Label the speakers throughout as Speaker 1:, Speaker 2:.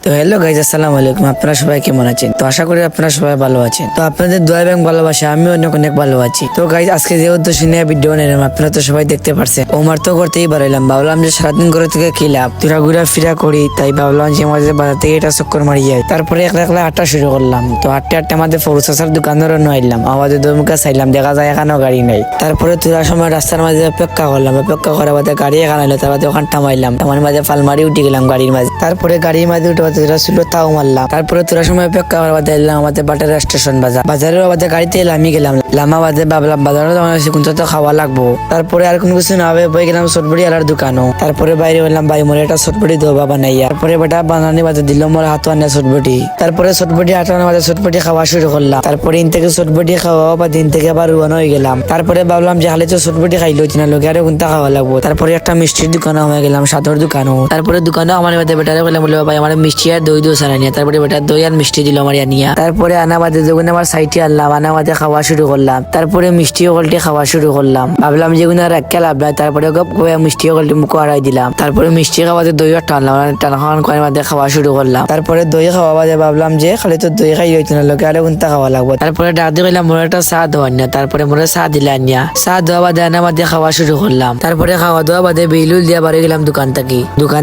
Speaker 1: তো hello guys, আসসালামু আলাইকুম। আপনারা সবাই কেমন আছেন? তো আশা করি আপনারা সবাই ভালো আছেন। তো আপনাদের দোয়া এবং ভালোবাসা আমি অনেক অনেক ভালো আছি। তো গাইজ, আজকে যে উদ্দেশ্য নিয়ে ভিডিও নিলাম আপনারা তো সবাই দেখতে পারছেন। ওমার তো করতেই পারলাম, ভাবলাম যে সারাদিন করে থেকে কি লাভ, তোরা ঘুরা ফিরা করি, তাই ভাবলাম যে আমাদের বাজার থেকে এটা চক্কর মারি যাই। তারপরে একলা একলা হাঁটা শুরু করলাম। তো হাঁটতে হাঁটতে আমাদের ফরুসাসার দোকানেরও নইলাম, আমাদের দমকা চাইলাম, দেখা যায় এখানেও গাড়ি নাই। তারপরে তোরা সময় রাস্তার মাঝে অপেক্ষা করলাম, অপেক্ষা করার বাদে গাড়ি এখানে এলো, তারপরে ওখান থামাইলাম, আমার মাঝে ফালমারি উঠে গেলাম গাড়ির মাঝে। তারপরে গাড়ির মাঝে উঠে তোরা ছিল তাও মারলাম। তারপরে তোরা সময় অপেক্ষা করার বাদে এলাম আমাদের বাটার স্টেশন বাজার, বাজারের বাদে গাড়িতে লামি গেলাম, লামা বাদে ভাবলাম বাজারও কোনটা তো খাওয়া লাগবো। তারপরে আর কোনো কিছু না ভেবে বই গেলাম সটবড়ি আলার দোকানও। তারপরে বাইরে বললাম ভাই মোর একটা সটবড়ি দো বাবা নাই। তারপরে বেটা বানানি বাদে দিল মোর হাত আনে সটবড়ি। তারপরে সটবড়ি হাতানো বাদে সটবড়ি খাওয়া শুরু করলাম। তারপরে ইন থেকে সটবড়ি খাওয়া বা দিন থেকে আবার রুয়ানো হয়ে গেলাম। তারপরে ভাবলাম যে হালে তো সটবড়ি খাইলো চিনা লোকে আরো কোনটা খাওয়া লাগবো। তারপরে একটা মিষ্টির দোকানে হয়ে গেলাম, সাতর দোকানও। তারপরে দোকানে আমার বাদে বেটারে বললাম বলে ভাই আমার মিষ্টি আর দই দোষ আনা নিয়ে। তারপরে বেটা দই আর মিষ্টি দিল আমার নিয়ে। তারপরে আনা বাদে যখন আমার সাইটে আনলাম, আনা বাদে খাওয়া শুরু করলাম। তারপরে মিষ্টি গল্টি খাওয়া শুরু করলাম, ভাবলাম যেগুলো রাখা লাভ নাই। তারপরে গপ করে মিষ্টি গল্টি মুখে হারাই দিলাম। তারপরে মিষ্টি খাওয়াতে দই টানলাম, টানা খাওয়ান করে বাদে খাওয়া শুরু করলাম। তারপরে দই খাওয়া বাদে ভাবলাম যে খালি তো দই খাই হইতো না, লোকে আরো কোনটা খাওয়া লাগবে। তারপরে ডাক দিয়ে বললাম মোর একটা চা দেওয়া নিয়া। তারপরে মোরে চা দিলে আনিয়া, চা দেওয়া বাদে আনা বাদে খাওয়া শুরু করলাম। তারপরে খাওয়া দাওয়া বাদে বেলুল দিয়া বাড়ি গেলাম দোকান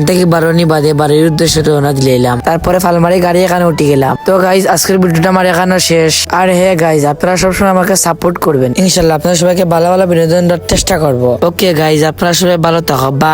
Speaker 1: থেকে বারোনি বাদে বাড়ির উদ্দেশ্যে রওনা দিলাম। তারপরে ফালমারি গাড়ি এখানে উঠে গেলাম। তো গাইজ, আজকের ভিডিওটা আমার এখানে শেষ। আর হ্যাঁ গাইজ, আপনারা সবসময় আমাকে সাপোর্ট করবেন ইনশাল্লাহ। আপনারা সবাইকে ভালো ভালো বিনোদন দেওয়ার চেষ্টা করবো। ওকে গাইজ, আপনারা সবাই ভালো থাকো, বাই।